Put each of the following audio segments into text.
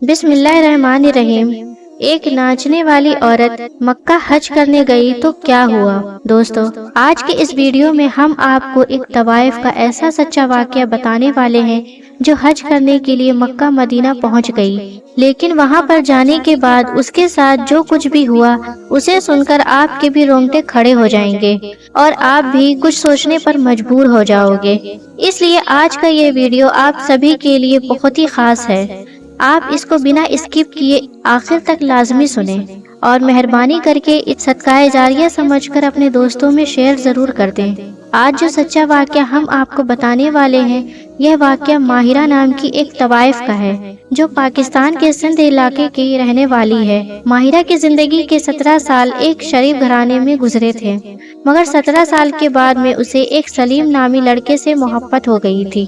بسم اللہ الرحمن الرحیم۔ ایک ناچنے والی عورت مکہ حج کرنے گئی تو کیا ہوا؟ دوستو، آج کے اس ویڈیو میں ہم آپ کو ایک طوائف کا ایسا سچا واقعہ بتانے والے ہیں جو حج کرنے کے لیے مکہ مدینہ پہنچ گئی، لیکن وہاں پر جانے کے بعد اس کے ساتھ جو کچھ بھی ہوا اسے سن کر آپ کے بھی رونگٹے کھڑے ہو جائیں گے اور آپ بھی کچھ سوچنے پر مجبور ہو جاؤ گے۔ اس لیے آج کا یہ ویڈیو آپ سبھی کے لیے بہت ہی خاص ہے۔ آپ اس کو بنا اسکپ کیے آخر تک لازمی سنیں اور مہربانی کر کے اس صدقہ جاریہ سمجھ کر اپنے دوستوں میں شیئر ضرور کر دیں۔ آج جو سچا واقعہ ہم آپ کو بتانے والے ہیں، یہ واقعہ ماہرہ نام کی ایک طوائف کا ہے جو پاکستان کے سندھ علاقے کی رہنے والی ہے۔ ماہرہ کی زندگی کے 17 سال ایک شریف گھرانے میں گزرے تھے، مگر 17 سال کے بعد میں اسے ایک سلیم نامی لڑکے سے محبت ہو گئی تھی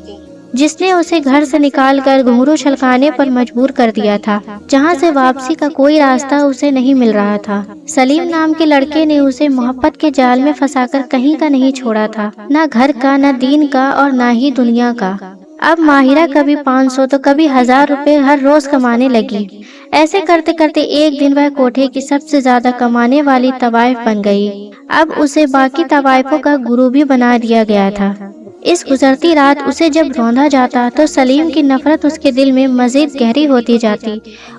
جس نے اسے گھر سے نکال کر گھنگرو چھلکانے پر مجبور کر دیا تھا، جہاں سے واپسی کا کوئی راستہ اسے نہیں مل رہا تھا۔ سلیم نام کے لڑکے نے اسے محبت کے جال میں پھنسا کر کہیں کا نہیں چھوڑا تھا، نہ گھر کا، نہ دین کا اور نہ ہی دنیا کا۔ اب ماہرہ کبھی 500 تو کبھی 1000 روپے ہر روز کمانے لگی۔ ایسے کرتے کرتے ایک دن وہ کوٹھے کی سب سے زیادہ کمانے والی طوائف بن گئی۔ اب اسے باقی طوائفوں کا گرو بھی بنا دیا گیا تھا۔ اس گزرتی رات اسے جب روندا جاتا تو سلیم کی نفرت اس کے دل میں مزید گہری ہوتی جاتی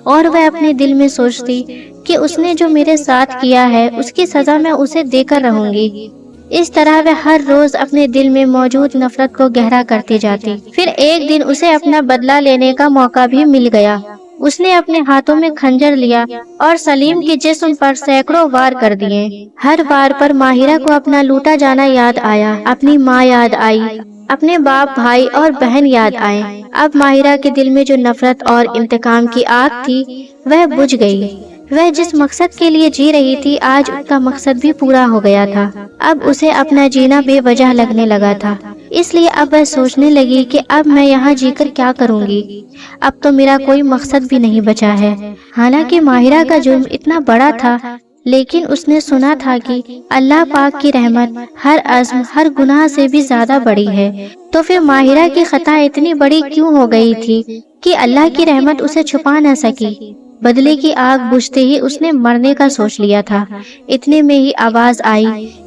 اور وہ اپنے دل میں سوچتی کہ اس نے جو میرے ساتھ کیا ہے اس کی سزا میں اسے دے کر رہوں گی۔ اس طرح وہ ہر روز اپنے دل میں موجود نفرت کو گہرا کرتی جاتی۔ پھر ایک دن اسے اپنا بدلہ لینے کا موقع بھی مل گیا۔ اس نے اپنے ہاتھوں میں خنجر لیا اور سلیم کے جسم پر سینکڑوں وار کر دیے۔ ہر وار پر ماہرہ کو اپنا لوٹا جانا یاد آیا، اپنی ماں یاد آئی، اپنے باپ، بھائی اور بہن یاد آئے۔ اب ماہرہ کے دل میں جو نفرت اور انتقام کی آگ تھی وہ بجھ گئی۔ وہ جس مقصد کے لیے جی رہی تھی آج اس کا مقصد بھی پورا ہو گیا تھا۔ اب اسے اپنا جینا بے وجہ لگنے لگا تھا، اس لیے اب وہ سوچنے لگی کہ اب میں یہاں جی کر کیا کروں گی؟ اب تو میرا کوئی مقصد بھی نہیں بچا ہے۔ حالانکہ ماہرہ کا جرم اتنا بڑا تھا، لیکن اس نے سنا تھا کہ اللہ پاک کی رحمت ہر عزم، ہر گناہ سے بھی زیادہ بڑی ہے۔ تو پھر ماہرہ کی خطا اتنی بڑی کیوں ہو گئی تھی کہ اللہ کی رحمت اسے چھپا نہ سکی؟ بدلے کی آگ بجھتے ہی اس نے مرنے کا سوچ لیا تھا۔ اتنے میں ہی آواز آئی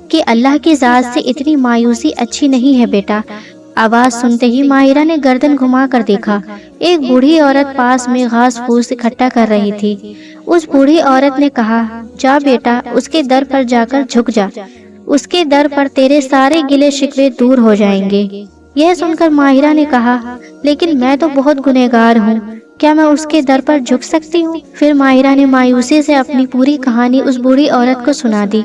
کہ اللہ کی ذات سے اتنی مایوسی اچھی نہیں ہے بیٹا۔ آواز سنتے ہی ماہرہ نے گردن گھما کر دیکھا۔ ایک بوڑھی عورت پاس میں گھاس پھوس اکٹھا کر رہی تھی۔ اس بوڑھی عورت نے کہا، جا بیٹا، اس کے در پر جا کر جھک جا، اس کے در پر تیرے سارے گلے شکوے دور ہو جائیں گے۔ یہ سن کر ماہرہ نے کہا، لیکن میں تو بہت گنہگار ہوں، کیا میں اس کے در پر جھک سکتی ہوں؟ پھر ماہرہ نے مایوسی سے اپنی پوری کہانی اس بوڑھی عورت کو سنا دی۔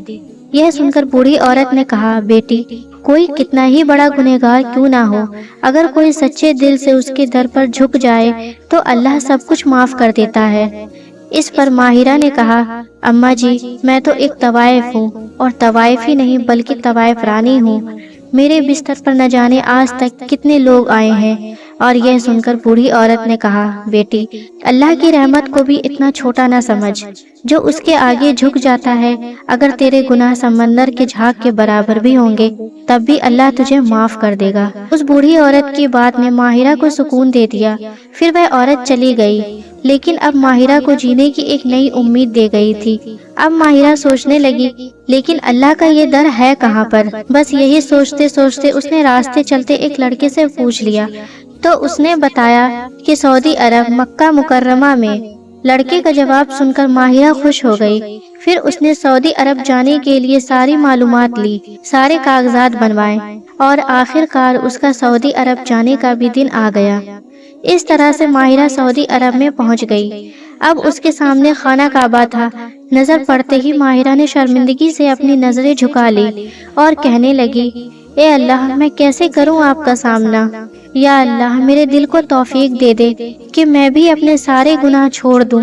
یہ سن کر بوڑھی عورت نے کہا، بیٹی، کوئی کتنا ہی بڑا گنہگار کیوں نہ ہو، اگر کوئی سچے دل سے اس کے در پر جھک جائے تو اللہ سب کچھ معاف کر دیتا ہے۔ اس پر ماہرہ نے کہا، اماں جی، میں تو ایک طوائف ہوں، اور طوائف ہی نہیں بلکہ طوائف رانی ہوں۔ میرے بستر پر نہ جانے آج تک کتنے لوگ آئے ہیں۔ اور یہ سن کر بوڑھی عورت نے کہا، بیٹی، اللہ کی رحمت کو بھی اتنا چھوٹا نہ سمجھ، جو اس کے آگے جھک جاتا ہے، اگر تیرے گناہ سمندر کے جھاگ کے برابر بھی ہوں گے تب بھی اللہ تجھے معاف کر دے گا۔ اس بوڑھی عورت کی بات نے ماہرہ کو سکون دے دیا۔ پھر وہ عورت چلی گئی، لیکن اب ماہرہ کو جینے کی ایک نئی امید دے گئی تھی۔ اب ماہرہ سوچنے لگی، لیکن اللہ کا یہ در ہے کہاں پر؟ بس یہی سوچتے سوچتے اس نے راستے چلتے ایک لڑکے سے پوچھ لیا، تو اس نے بتایا کہ سعودی عرب مکہ مکرمہ میں۔ لڑکے کا جواب سن کر ماہرہ خوش ہو گئی۔ پھر اس نے سعودی عرب جانے کے لیے ساری معلومات لی، سارے کاغذات بنوائے، اور آخر کار اس کا سعودی عرب جانے کا بھی دن آ گیا۔ اس طرح سے ماہرہ سعودی عرب میں پہنچ گئی۔ اب اس کے سامنے خانہ کعبہ تھا۔ نظر پڑتے ہی ماہرہ نے شرمندگی سے اپنی نظریں جھکا لی اور کہنے لگی، اے اللہ، میں کیسے کروں آپ کا سامنا؟ یا اللہ، میرے دل کو توفیق دے دے کہ میں بھی اپنے سارے گناہ چھوڑ دوں۔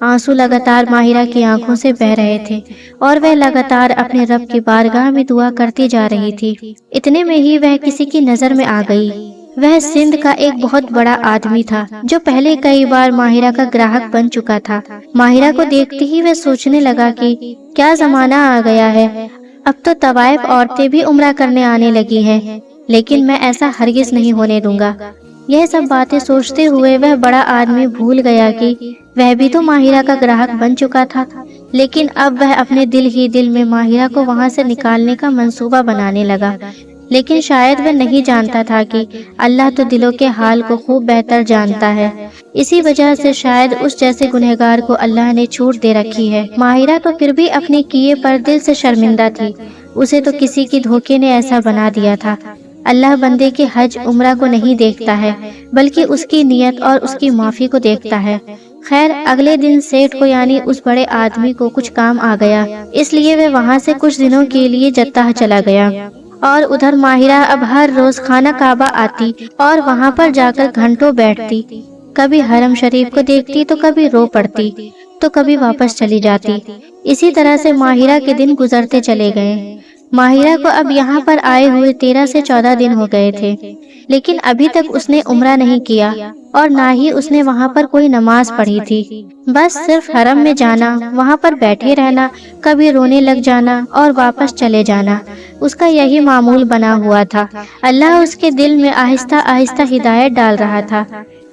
آنسو لگاتار ماہرہ کی آنکھوں سے بہہ رہے تھے اور وہ لگاتار اپنے رب کی بارگاہ میں دعا کرتی جا رہی تھی۔ اتنے میں ہی وہ کسی کی نظر میں آ گئی۔ وہ سندھ کا ایک بہت بڑا آدمی تھا جو پہلے کئی بار ماہرہ کا گراہک بن چکا تھا۔ ماہرہ کو دیکھتے ہی وہ سوچنے لگا کہ کیا زمانہ آ گیا ہے، اب تو طوائف عورتیں بھی عمرہ کرنے آنے لگی ہیں، لیکن میں ایسا ہرگز نہیں ہونے دوں گا۔ یہ سب باتیں سوچتے ہوئے وہ بڑا آدمی بھول گیا کہ وہ بھی تو ماہرہ کا گراہک بن چکا تھا، لیکن اب وہ اپنے دل ہی دل میں ماہرہ کو وہاں سے نکالنے کا منصوبہ بنانے لگا۔ لیکن شاید وہ نہیں جانتا تھا کہ اللہ تو دلوں کے حال کو خوب بہتر جانتا ہے، اسی وجہ سے شاید اس جیسے گنہگار کو اللہ نے چھوٹ دے رکھی ہے۔ ماہرہ تو پھر بھی اپنے کیے پر دل سے شرمندہ تھی، اسے تو کسی کی دھوکے نے ایسا بنا دیا تھا۔ اللہ بندے کے حج عمرہ کو نہیں دیکھتا ہے، بلکہ اس کی نیت اور اس کی معافی کو دیکھتا ہے۔ خیر، اگلے دن سیٹھ کو یعنی اس بڑے آدمی کو کچھ کام آ گیا، اس لیے وہ وہاں سے کچھ دنوں کے لیے جدہ چلا گیا، اور ادھر ماہرہ اب ہر روز خانہ کعبہ آتی اور وہاں پر جا کر گھنٹوں بیٹھتی، کبھی حرم شریف کو دیکھتی تو کبھی رو پڑتی تو کبھی واپس چلی جاتی۔ اسی طرح سے ماہرہ کے دن گزرتے چلے گئے۔ ماہرہ کو اب یہاں پر آئے ہوئے 13 سے 14 دن ہو گئے تھے، لیکن ابھی تک اس نے عمرہ نہیں کیا اور نہ ہی اس نے وہاں پر کوئی نماز پڑھی تھی۔ بس صرف حرم میں جانا، وہاں پر بیٹھے رہنا، کبھی رونے لگ جانا اور واپس چلے جانا، اس کا یہی معمول بنا ہوا تھا۔ اللہ اس کے دل میں آہستہ آہستہ ہدایت ڈال رہا تھا۔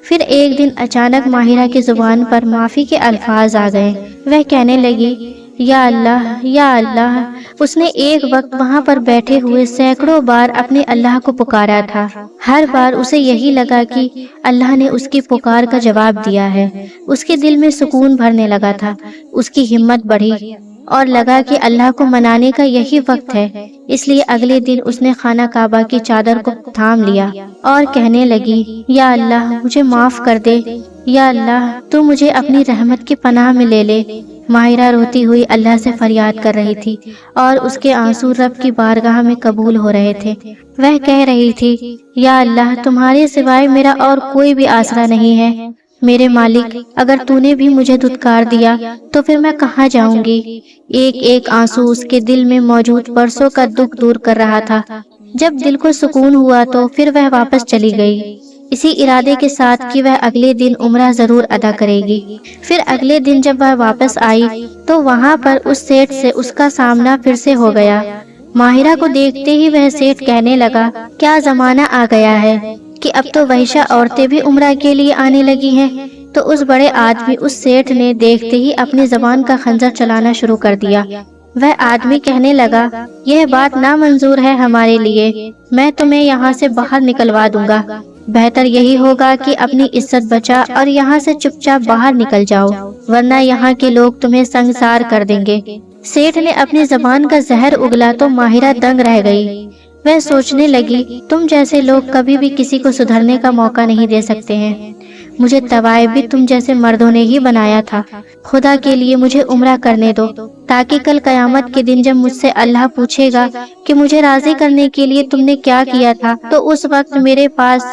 پھر ایک دن اچانک ماہرہ کی زبان پر معافی کے الفاظ آ گئے۔ وہ کہنے لگی، یا اللہ، یا اللہ۔ اس نے ایک وقت وہاں پر بیٹھے ہوئے سینکڑوں بار اپنے اللہ کو پکارا تھا۔ ہر بار اسے یہی لگا کہ اللہ نے اس کی پکار کا جواب دیا ہے۔ اس کے دل میں سکون بھرنے لگا تھا، اس کی ہمت بڑھی اور لگا کہ اللہ کو منانے کا یہی وقت ہے۔ اس لیے اگلے دن اس نے خانہ کعبہ کی چادر کو تھام لیا اور کہنے لگی، یا اللہ، مجھے معاف کر دے، یا اللہ، تو مجھے اپنی رحمت کی پناہ میں لے لے۔ ماہرہ روتی ہوئی اللہ سے فریاد کر رہی تھی اور اس کے آنسو رب کی بارگاہ میں قبول ہو رہے تھے۔ وہ کہہ رہی تھی، یا اللہ، تمہارے سوائے میرا اور کوئی بھی آسرا نہیں ہے۔ میرے مالک، اگر تو نے بھی مجھے دھتکار دیا تو پھر میں کہاں جاؤں گی؟ ایک ایک آنسو اس کے دل میں موجود برسوں کا دکھ دور کر رہا تھا۔ جب دل کو سکون ہوا تو پھر وہ واپس چلی گئی، اسی ارادے کے ساتھ کہ وہ اگلے دن عمرہ ضرور ادا کرے گی۔ پھر اگلے دن جب وہ واپس آئی تو وہاں پر اس سیٹھ سے اس کا سامنا پھر سے ہو گیا۔ ماہرہ کو دیکھتے ہی وہ سیٹھ کہنے لگا، کیا زمانہ آ گیا ہے کہ اب تو وحشہ عورتیں بھی عمرہ کے لیے آنے لگی ہیں۔ تو اس بڑے آدمی اس سیٹھ نے دیکھتے ہی اپنی زبان کا خنجر چلانا شروع کر دیا۔ وہ آدمی کہنے لگا، یہ بات نامنظور ہے ہمارے لیے، میں تمہیں یہاں سے باہر نکلوا دوں گا۔ بہتر یہی ہوگا کہ اپنی عزت بچا اور یہاں سے چپ چاپ باہر نکل جاؤ، ورنہ یہاں کے لوگ تمہیں سنگسار کر دیں گے۔ سیٹھ نے اپنی زبان کا زہر اگلا تو ماہرہ دنگ رہ گئی۔ وہ سوچنے لگی، تم جیسے لوگ کبھی بھی کسی کو سدھرنے کا موقع نہیں دے سکتے ہیں۔ مجھے طوائف بھی تم جیسے مردوں نے ہی بنایا تھا۔ خدا کے لیے مجھے عمرہ کرنے دو، تاکہ کل قیامت کے دن جب مجھ سے اللہ پوچھے گا کہ مجھے راضی کرنے کے لیے تم نے کیا کیا تھا، تو اس وقت میرے پاس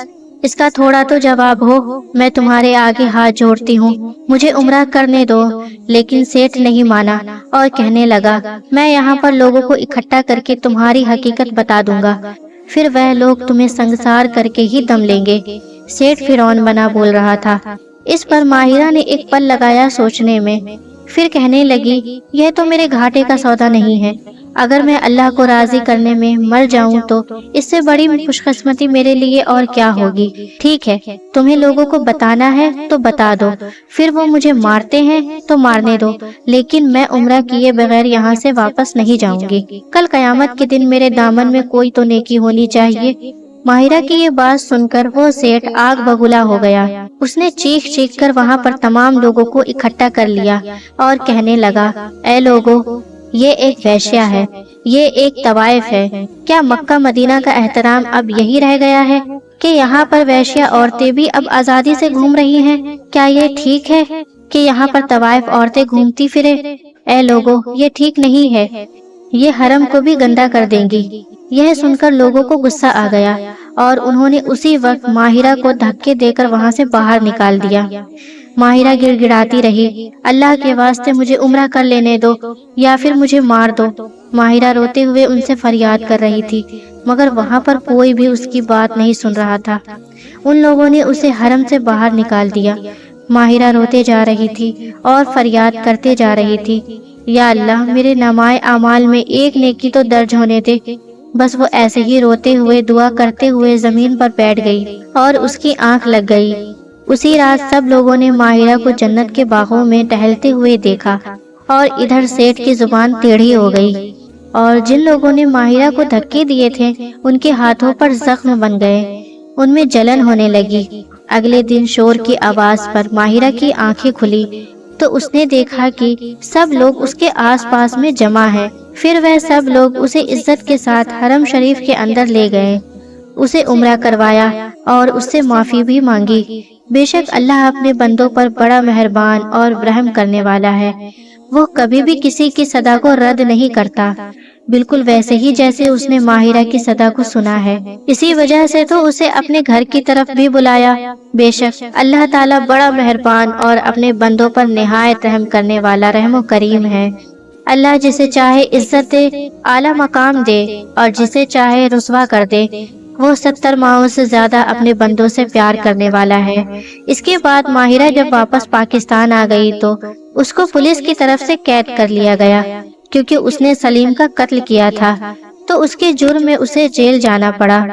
اس کا تھوڑا تو جواب ہو۔ میں تمہارے آگے ہاتھ جوڑتی ہوں، مجھے عمرہ کرنے دو۔ لیکن سیٹھ نہیں مانا اور کہنے لگا، میں یہاں پر لوگوں کو اکٹھا کر کے تمہاری حقیقت بتا دوں گا، پھر وہ لوگ تمہیں سنگسار کر کے ہی دم لیں گے۔ سیٹھ فرعون بنا بول رہا تھا۔ اس پر ماہرہ نے ایک پل لگایا سوچنے میں، پھر کہنے لگی، یہ تو میرے گھاٹے کا سودا نہیں ہے۔ اگر میں اللہ کو راضی کرنے میں مر جاؤں تو اس سے بڑی خوش قسمتی میرے لیے اور کیا ہوگی۔ ٹھیک ہے، تمہیں لوگوں کو بتانا ہے تو بتا دو، پھر وہ مجھے مارتے ہیں تو مارنے دو، لیکن میں عمرہ کیے بغیر یہاں سے واپس نہیں جاؤں گی۔ کل قیامت کے دن میرے دامن میں کوئی تو نیکی ہونی چاہیے۔ ماہرہ کی یہ بات سن کر وہ سیٹھ آگ بگولا ہو گیا۔ اس نے چیخ چیخ کر وہاں پر تمام لوگوں کو اکٹھا کر لیا اور کہنے لگا، اے لوگو، یہ ایک ویشیا ہے، یہ ایک طوائف ہے۔ کیا مکہ مدینہ کا احترام اب یہی رہ گیا ہے کہ یہاں پر ویشیا عورتیں بھی اب آزادی سے گھوم رہی ہیں؟ کیا یہ ٹھیک ہے کہ یہاں پر طوائف عورتیں گھومتی پھرے؟ اے لوگو، یہ ٹھیک نہیں ہے، یہ حرم کو بھی گندا کر دیں گی۔ یہ سن کر لوگوں کو غصہ آ گیا اور انہوں نے اسی وقت ماہرہ کو دھکے دے کر وہاں سے باہر نکال دیا۔ ماہرہ گڑ گڑاتی رہی، اللہ کے واسطے مجھے عمرہ کر لینے دو یا پھر مجھے مار دو۔ ماہرہ روتے ہوئے ان سے فریاد کر رہی تھی، مگر وہاں پر کوئی بھی اس کی بات نہیں سن رہا تھا۔ ان لوگوں نے اسے حرم سے باہر نکال دیا۔ ماہرہ روتے جا رہی تھی اور فریاد کرتے جا رہی تھی، یا اللہ، میرے نامۂ اعمال میں ایک نیکی تو درج ہونے دے۔ بس وہ ایسے ہی روتے ہوئے دعا کرتے ہوئے زمین پر بیٹھ گئی اور اس کی آنکھ لگ گئی۔ اسی رات سب لوگوں نے ماہرہ کو جنت کے باغوں میں ٹہلتے ہوئے دیکھا اور ادھر سیٹھ کی زبان ٹیڑھی ہو گئی اور جن لوگوں نے ماہرہ کو دھکے دیے تھے ان کے ہاتھوں پر زخم بن گئے، ان میں جلن ہونے لگی۔ اگلے دن شور کی آواز پر ماہرہ کی آنکھیں کھلی تو اس نے دیکھا کہ سب لوگ اس کے آس پاس میں جمع ہیں۔ پھر وہ سب لوگ اسے عزت کے ساتھ حرم شریف کے اندر لے گئے، اسے عمرہ کروایا اور اس سے معافی بھی مانگی۔ بے شک اللہ اپنے بندوں پر بڑا مہربان اور رحم کرنے والا ہے، وہ کبھی بھی کسی کی صدا کو رد نہیں کرتا، بالکل ویسے ہی جیسے اس نے ماہرہ کی صدا کو سنا ہے۔ اسی وجہ سے تو اسے اپنے گھر کی طرف بھی بلایا۔ بے شک اللہ تعالیٰ بڑا مہربان اور اپنے بندوں پر نہایت رحم کرنے والا رحم و کریم ہے۔ اللہ جسے چاہے عزت دے، اعلیٰ مقام دے اور جسے چاہے رسوا کر دے۔ وہ 70 ماہوں سے زیادہ اپنے بندوں سے پیار کرنے والا ہے۔ اس کے بعد ماہرہ جب واپس پاکستان آ گئی تو اس کو پولیس کی طرف سے قید کر لیا گیا، کیونکہ اس نے سلیم کا قتل کیا تھا، تو اس کے جرم میں اسے جیل جانا پڑا۔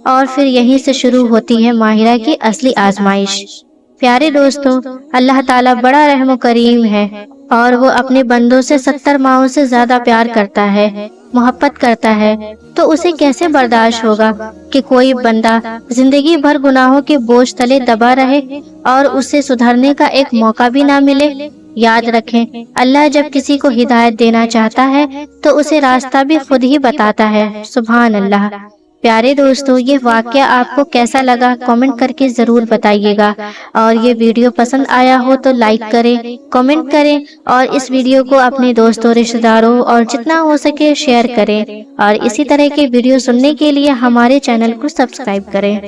اور پھر یہیں سے شروع ہوتی ہے ماہرہ کی اصلی آزمائش۔ پیارے دوستو، اللہ تعالیٰ بڑا رحم و کریم ہے اور وہ اپنے بندوں سے 70 ماہوں سے زیادہ پیار کرتا ہے، محبت کرتا ہے، تو اسے کیسے برداشت ہوگا کہ کوئی بندہ زندگی بھر گناہوں کے بوجھ تلے دبا رہے اور اسے سدھرنے کا ایک موقع بھی نہ ملے۔ یاد رکھیں، اللہ جب کسی کو ہدایت دینا چاہتا ہے تو اسے راستہ بھی خود ہی بتاتا ہے۔ سبحان اللہ۔ پیارے دوستو، یہ واقعہ آپ کو کیسا لگا کامنٹ کر کے ضرور بتائیے گا، اور یہ ویڈیو پسند آیا ہو تو لائک کریں، کامنٹ کریں اور اس ویڈیو کو اپنے دوستوں، رشتہ داروں اور جتنا ہو سکے شیئر کریں، اور اسی طرح کے ویڈیو سننے کے لیے ہمارے چینل کو سبسکرائب کریں۔